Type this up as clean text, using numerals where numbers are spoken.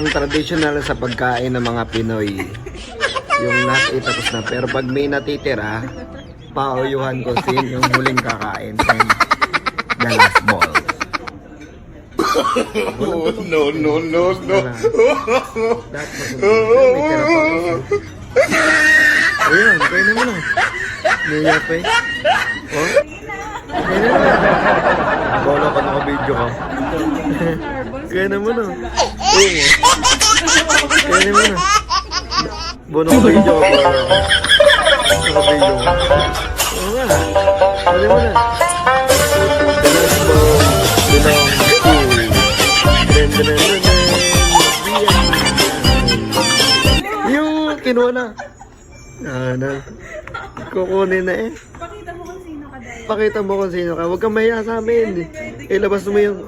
ang traditional sa pagkain ng mga Pinoy, yung lahat ay tapos na. Pero pag may natitira, pauyuhan ko sin yung huling kakain and the last ball. Oh, no, no, no, no. Dapat may tira pa kasi. Ayun, kaya naman o. Niya pa eh. Oh? Kaya naman. Bola ka naka-video ka. Kaya naman o. Oo mo. Kaya naman o. Bola naka-video ka. Naka-video ka. Oo nga. Kaya naman o. The last ball belongs to yung kinuha na. Kukunin na eh. Pakita mo kung sino ka dahil. Pakita mo kung sino ka. Huwag kang mahiya sa amin. Ilabas mo yung